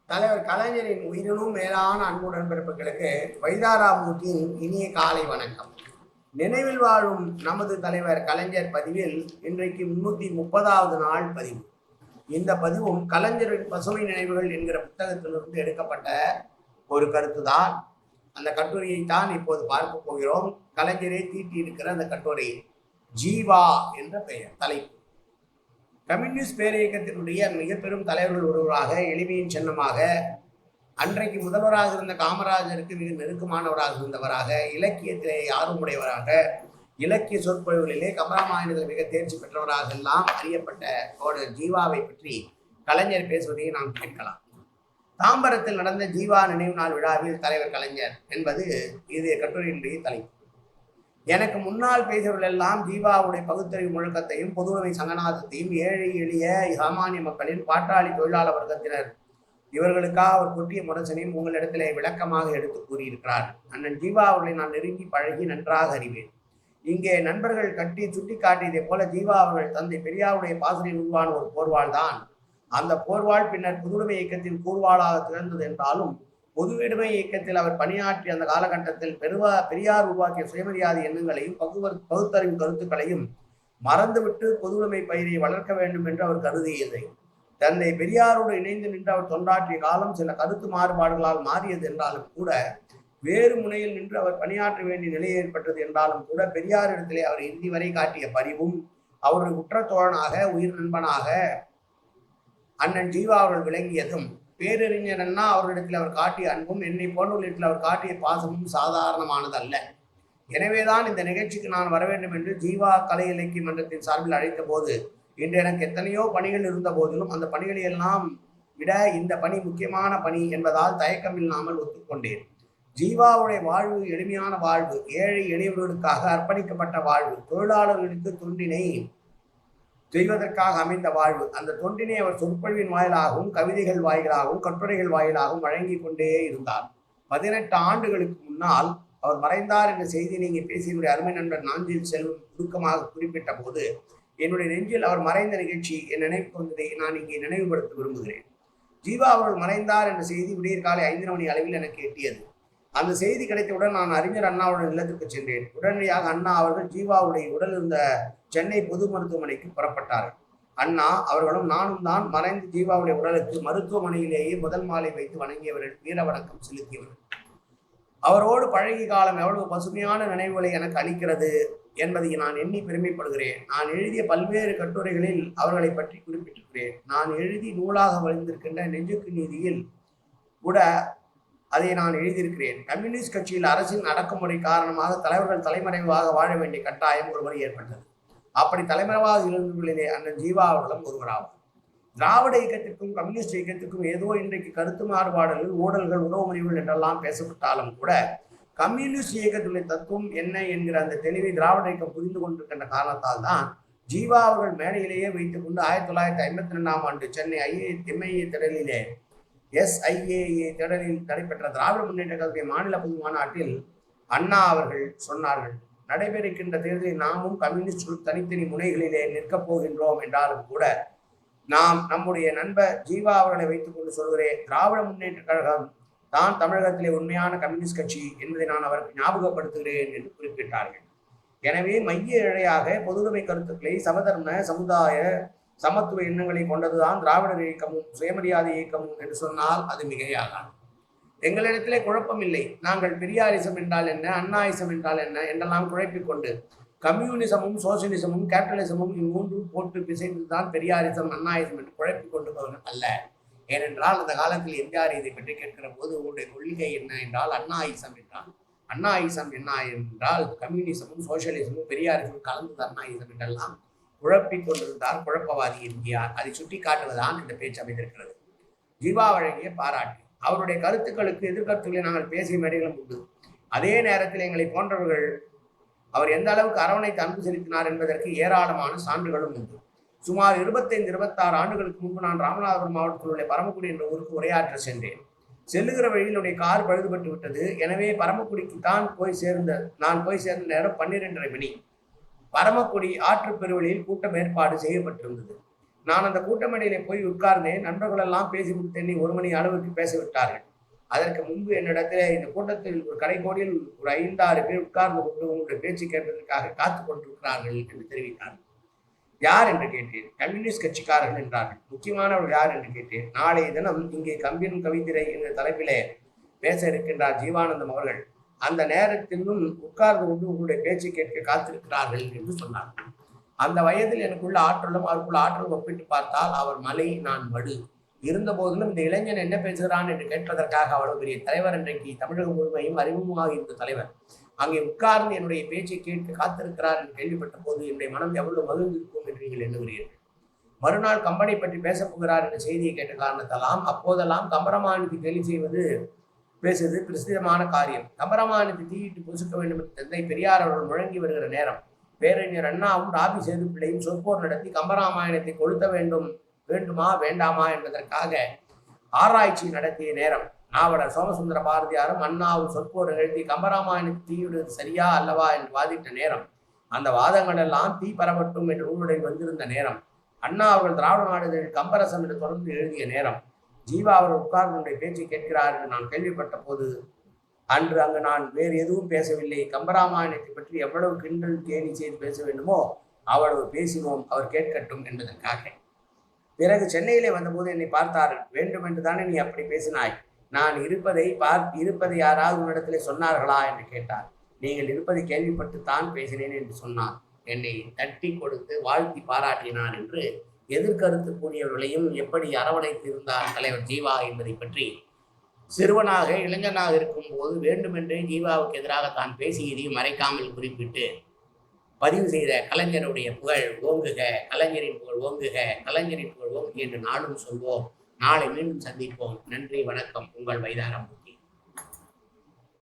தலைவர் கலைஞரின் உயிரினும் மேலான அன்புடன் பிறப்புகளுக்கு வைதாராமூர்த்தியின் இனிய காலை வணக்கம். நினைவில் வாழும் நமது தலைவர் கலைஞர் பதிவில் இன்றைக்கு 330வது நாள் பதிவு. இந்த பதிவும் கலைஞரின் பசுமை நினைவுகள் என்கிற புத்தகத்திலிருந்து எடுக்கப்பட்ட ஒரு கருத்து தான். அந்த கட்டுரையை தான் இப்போது பார்க்க போகிறோம். கலைஞரை தீட்டி இருக்கிற அந்த கட்டுரை ஜீவா என்ற பெயர் தலைப்பு. கம்யூனிஸ்ட் பேரியக்கத்தினுடைய மிக பெரும் தலைவர்கள் ஒருவராக, எளிமையின் சின்னமாக, அன்றைக்கு முதல்வராக இருந்த காமராஜருக்கு மிக நெருக்கமானவராக இருந்தவராக, இலக்கியத்திலே ஆர்வமுடையவராக, இலக்கிய சொற்பொழிவுகளிலே கம்பராமாயணத்தில் மிக தேர்ச்சி பெற்றவராக எல்லாம் அறியப்பட்ட ஜீவாவை பற்றி கலைஞர் பேசுவதை நாம் கேட்கலாம். தாம்பரத்தில் நடந்த ஜீவா நினைவு நாள் விழாவில் தலைவர் கலைஞர் என்பது இது கட்டுரையினுடைய தலைப்பு. எனக்கு முன்னால் பேசியவர்கள் எல்லாம் ஜீவாவுடைய பகுத்தறிவு முழக்கத்தையும் பொதுவுடைமை சங்கநாதத்தையும் ஏழை எளிய சாமானிய மக்களின் பாட்டாளி தொழிலாளர் வர்க்கத்தினர் இவர்களுக்காக அவர் கொட்டிய முரசனையும் உங்களிடத்திலே விளக்கமாக எடுத்து கூறியிருக்கிறார். அண்ணன் ஜீவா அவர்களை நான் நெருங்கி பழகி நன்றாக அறிவேன். இங்கே நண்பர்கள் கட்டி சுட்டி காட்டியதை போல ஜீவா அவர்கள் தந்தை பெரியாருடைய பாசனையில் உருவான ஒரு போர்வாள் தான். அந்த போர்வாள் பின்னர் பொதுவுடைமை இயக்கத்தின் கூர்வாளாக திகழ்ந்தது என்றாலும் பொதுவுடைமை இயக்கத்தில் அவர் பணியாற்றிய அந்த காலகட்டத்தில் பெரியார் உருவாக்கிய சுயமரியாதை எண்ணங்களையும் பகுத்தறிவு கருத்துக்களையும் மறந்துவிட்டு பொதுவுடைமை பயிரை வளர்க்க வேண்டும் என்று அவர் கருதியதை, தந்தை பெரியாரோடு இணைந்து நின்று அவர் தொண்டாற்றிய காலம் சில கருத்து மாறுபாடுகளால் மாறியது என்றாலும் கூட, வேறு முனையில் நின்று அவர் பணியாற்ற வேண்டிய நிலை ஏற்பட்டது என்றாலும் கூட, பெரியாரிடத்திலே அவர் இறுதி வரை காட்டிய பரிவும் அவருடைய குற்றத்தோழனாக உயிர் நண்பனாக அண்ணன் ஜீவா அவர்கள் விளங்கியதும், பேரறிஞர் அண்ணா அவர்களிடத்தில் அவர் காட்டிய அன்பும் என்னை போன்றவர்களிடத்தில் அவர் காட்டிய பாசமும் சாதாரணமானதல்ல. எனவேதான் இந்த நிகழ்ச்சிக்கு நான் வர வேண்டும் என்று ஜீவா கலை இலக்கிய மன்றத்தின் சார்பில் அழைத்த போது, இன்று எனக்கு எத்தனையோ பணிகள் இருந்த போதிலும் அந்த பணிகளை எல்லாம் விட இந்த பணி முக்கியமான பணி என்பதால் தயக்கம் இல்லாமல் ஒத்துக்கொண்டேன். ஜீவாவுடைய வாழ்வு எளிமையான வாழ்வு, ஏழை எளியவர்களுக்காக அர்ப்பணிக்கப்பட்ட வாழ்வு, தொழிலாளர்களுக்கு தொண்டினை செய்வதற்காக அமைந்த வாழ்வு. அந்த தொண்டினை அவர் சொற்பொழிவின் வாயிலாகவும் கவிதைகள் வாயிலாகவும் கட்டுரைகள் வாயிலாகவும் வழங்கி கொண்டே இருந்தார். 18 ஆண்டுகளுக்கு முன்னால் அவர் மறைந்தார் என்ற செய்தி நீங்கள் பேசிய அருமை நண்பர் நாஞ்சில் செல்வம் சுருக்கமாக குறிப்பிட்ட போது, என்னுடைய நெஞ்சில் அவர் மறைந்த நிகழ்ச்சி என் நினைவுக்கு வந்ததை நான் இங்கே நினைவுபடுத்த விரும்புகிறேன். ஜீவா அவர்கள் மறைந்தார் என்ற செய்தி விடியற் காலை 5 மணி அளவில் எனக்கு எட்டியது. அந்த செய்தி கிடைத்தவுடன் நான் அறிஞர் அண்ணாவுடைய இல்லத்திற்கு சென்றேன். உடனடியாக அண்ணா அவர்கள் ஜீவாவுடைய உடல் இருந்த சென்னை பொது மருத்துவமனைக்கு புறப்பட்டார்கள். அண்ணா அவர்களும் நானும் தான் மறைந்த ஜீவாவுடைய உடலுக்கு மருத்துவமனையிலேயே முதல் மாலை வைத்து வணங்கியவர்கள், வீர வணக்கம் செலுத்தியவர்கள். அவரோடு பழகிய காலம் எவ்வளவு பசுமையான நினைவுகளை எனக்கு அளிக்கிறது என்பதை நான் எண்ணி பெருமைப்படுகிறேன். நான் எழுதிய பல்வேறு கட்டுரைகளில் அவர்களை பற்றி குறிப்பிட்டிருக்கிறேன். நான் எழுதி நூலாக வளர்ந்திருக்கின்ற நெஞ்சுக்கு நீதியில் கூட அதை நான் எழுதியிருக்கிறேன். கம்யூனிஸ்ட் கட்சியில் அரசின் அடக்குமுறை காரணமாக தலைவர்கள் தலைமறைவாக வாழ வேண்டிய கட்டாயம் ஒருமுறை ஏற்பட்டது. அப்படி தலைமறைவாக இருந்தவர்களிலே அண்ணன் ஜீவா அவர்களும் ஒருவராகும். திராவிட இயக்கத்திற்கும் கம்யூனிஸ்ட் இயக்கத்திற்கும் ஏதோ இன்றைக்கு கருத்து மாறுபாடுகள், ஊழல்கள், உறவு முறைகள் என்றெல்லாம் பேசப்பட்டாலும் கூட, கம்யூனிஸ்ட் இயக்கத்துடைய தத்துவம் என்ன என்கிற அந்த தெளிவை திராவிட இயக்கம் புரிந்து கொண்டிருக்கின்ற காரணத்தால் தான் ஜீவா அவர்கள் மேடையிலேயே வைத்துக் கொண்டு 1952ஆம் ஆண்டு சென்னை எம்ஐஏ திடலிலே SIAA தேடலில் நடைபெற்ற திராவிட முன்னேற்ற கழக மாநில பொது மாநாட்டில் அண்ணா அவர்கள் சொன்னார்கள், நடைபெறுகின்ற தேர்தலில் நாமும் கம்யூனிஸ்ட் தனித்தனி முனைகளிலே நிற்கப் போகின்றோம் என்றாலும் கூட, நாம் நம்முடைய நண்பர் ஜீவா அவர்களை வைத்துக் கொண்டு சொல்கிறேன், திராவிட முன்னேற்ற கழகம் தான் தமிழகத்திலே உண்மையான கம்யூனிஸ்ட் கட்சி என்பதை நான் அவருக்கு ஞாபகப்படுத்துகிறேன் என்று குறிப்பிட்டார்கள். எனவே மைய இழையாக பொதுவுடைமை கருத்துக்களை, சமதர்ம சமுதாய சமத்துவ எண்ணங்களை கொண்டதுதான் திராவிடர் இயக்கமும் சுயமரியாதை இயக்கமும் என்று சொன்னால் அது மிகையாகாது. எங்களிடத்திலே குழப்பம் இல்லை. நாங்கள் பெரியாரிசம் என்றால் என்ன, அண்ணாயிசம் என்றால் என்ன என்றெல்லாம் குழப்பிக்கொண்டு கம்யூனிசமும் சோசியலிசமும் கேபிட்டலிசமும் இம்மூன்றும் போட்டு பிசைந்துதான் பெரியாரிசம் அண்ணாயிசம் என்று குழப்பிக் கொண்டு அல்ல. ஏனென்றால் அந்த காலத்தில் எம்ஜிஆர் இதை பற்றி கேட்கிற போது உங்களுடைய கொள்கை என்ன என்றால் அண்ணாயிசம் என்றால், அண்ணாயிசம் என்ன என்றால் கம்யூனிசமும் சோசியலிசமும் பெரியாரிசமும் கலந்தது அண்ணாயிசம் என்றெல்லாம் குழப்பிக் கொண்டிருந்தார் குழப்பவாதி எம்ஜிஆர். அதை சுட்டி காட்டுவதுதான் இந்த பேச்சு அமைந்திருக்கிறது. ஜீவா வழங்கிய பாராட்டு, அவருடைய கருத்துக்களுக்கு எதிர்கருத்துக்களை நாங்கள் பேசிய மேடைகளும் உண்டு. அதே நேரத்தில் எங்களை போன்றவர்கள் அவர் எந்த அளவுக்கு அரவணைத்து அன்பு செலுத்தினார் என்பதற்கு ஏராளமான சான்றுகளும் உண்டு. சுமார் 25-26 ஆண்டுகளுக்கு முன்பு நான் ராமநாதபுரம் மாவட்டத்தில் உள்ள பரமக்குடி என்ற ஊருக்கு உரையாற்ற சென்றேன். செல்லுகிற வழியில் என்னுடைய கார் பழுதுபட்டு விட்டது. எனவே பரமக்குடிக்கு நான் போய் சேர்ந்த நேரம் 12:30 மணி. பரமக்குடி ஆற்று பெருவழியில் கூட்டம் ஏற்பாடு செய்யப்பட்டிருந்தது. நான் அந்த கூட்டமேடையிலே போய் உட்கார்ந்தேன். நண்பர்கள் எல்லாம் பேசி முடித்து என்னை 1 மணி அளவுக்கு பேச விட்டார்கள். அதற்கு முன்பு என்னிடத்தில் இந்த கூட்டத்தில் ஒரு கடைக்கோடியில் ஒரு 5, 6 பேர் உட்கார்ந்து கொண்டு உங்களுடைய பேச்சு கேட்பதற்காக காத்துக் கொண்டிருக்கிறார்கள் என்று தெரிவித்தார்கள். யார் என்று கேட்டேன். கம்யூனிஸ்ட் கட்சிக்காரர்கள் என்றார்கள். முக்கியமானவர்கள் யார் என்று கேட்டேன். நாளைய தினம் இங்கே கம்பின் கவித்திரை என்ற தலைப்பிலே பேச இருக்கின்றார் ஜீவானந்தம் அவர்கள். அந்த நேரத்திலும் உட்கார்ந்து கொண்டு உங்களுடைய பேச்சை கேட்க காத்திருக்கிறார்கள் என்று சொன்னார். அந்த வயதில் எனக்குள்ள ஆற்றலும் அவருக்குள்ள ஆற்றலும் ஒப்பிட்டு பார்த்தால் அவர் மலை, நான் மடு. இருந்த போதிலும் இந்த இளைஞன் என்ன பேசுகிறான் என்று கேட்பதற்காக அவ்வளவு பெரிய தலைவர் இன்றைக்கு தமிழகம் முழுமையும் அறிமுகமாக இருந்த தலைவர் அங்கே உட்கார்ந்து என்னுடைய பேச்சை கேட்டு காத்திருக்கிறார் என்று கேள்விப்பட்ட போது என்னுடைய மனம் எவ்வளவு மகிழ்ந்திருக்கும் என்று நீங்கள் எண்ணுகிறீர்கள். மறுநாள் கம்பனை பற்றி பேசப் போகிறார் என்ற செய்தியை கேட்ட காரணத்தாலாம் அப்போதெல்லாம் கம்பராமாயணத்தை கேலி செய்வது பேசுவது பிரசித்தமான காரியம். கம்பராமாயணத்தை தீயிட்டு பொசுக்க வேண்டும் என்று தந்தை பெரியார் அவர்கள் முழங்கி வருகிற நேரம் பேரறிஞர் அண்ணாவும் ராபி சேது பிள்ளையும் சொற்போர் நடத்தி கம்பராமாயணத்தை கொளுத்த வேண்டுமா வேண்டாமா என்பதற்காக ஆராய்ச்சி நடத்திய நேரம். நாவலர் சோமசுந்தர பாரதியாரும் அண்ணாவும் சொற்போர் எழுதி கம்பராமாயணத்தை தீயிடுவது சரியா அல்லவா என்று வாதிட்ட நேரம். அந்த வாதங்கள் எல்லாம் தீ பரவட்டும் என்று நூலுடன் வந்திருந்த நேரம். அண்ணா அவர்கள் திராவிட நாடுகளில் கம்பரசம் என்று தொடர்ந்து எழுதிய நேரம். ஜீவா அவர்கள் உட்கார்ந்து பேச்சை கேட்கிறார் என்று நான் கேள்விப்பட்ட போது அன்று அங்கு நான் வேறு எதுவும் பேசவில்லை. கம்பராமாயணத்தை பற்றி எவ்வளவு கிண்டல் கேலி செய்து பேச வேண்டுமோ அவ்வளவு பேசினோம், அவர் கேட்கட்டும் என்பதற்காக. பிறகு சென்னையிலே வந்தபோது என்னை பார்த்தார்கள். வேண்டும் என்று தானே நீ அப்படி பேசினாய், நான் இருப்பதை யாராவது உன்னிடத்திலே சொன்னார்களா என்று கேட்டார். நீங்கள் இருப்பதை கேள்விப்பட்டு தான் பேசினேன் என்று சொன்னார். என்னை தட்டி கொடுத்து வாழ்த்தி பாராட்டினார் என்று எதிர்கருத்து கூடியவர்களையும் எப்படி அரவணைத்து இருந்தார் தலைவர் ஜீவா என்பதை பற்றி சிறுவனாக இளைஞனாக இருக்கும் போது வேண்டுமென்றே ஜீவாவுக்கு எதிராக தான் பேசியதையும் மறைக்காமல் குறிப்பிட்டு பதிவு செய்த கலைஞருடைய புகழ் ஓங்குக, கலைஞரின் புகழ் ஓங்குக, கலைஞரின் புகழ் ஓங்குக என்று நாளும் சொல்வோம். நாளை மீண்டும் சந்திப்போம். நன்றி, வணக்கம். உங்கள் வைதாராமூர்த்தி.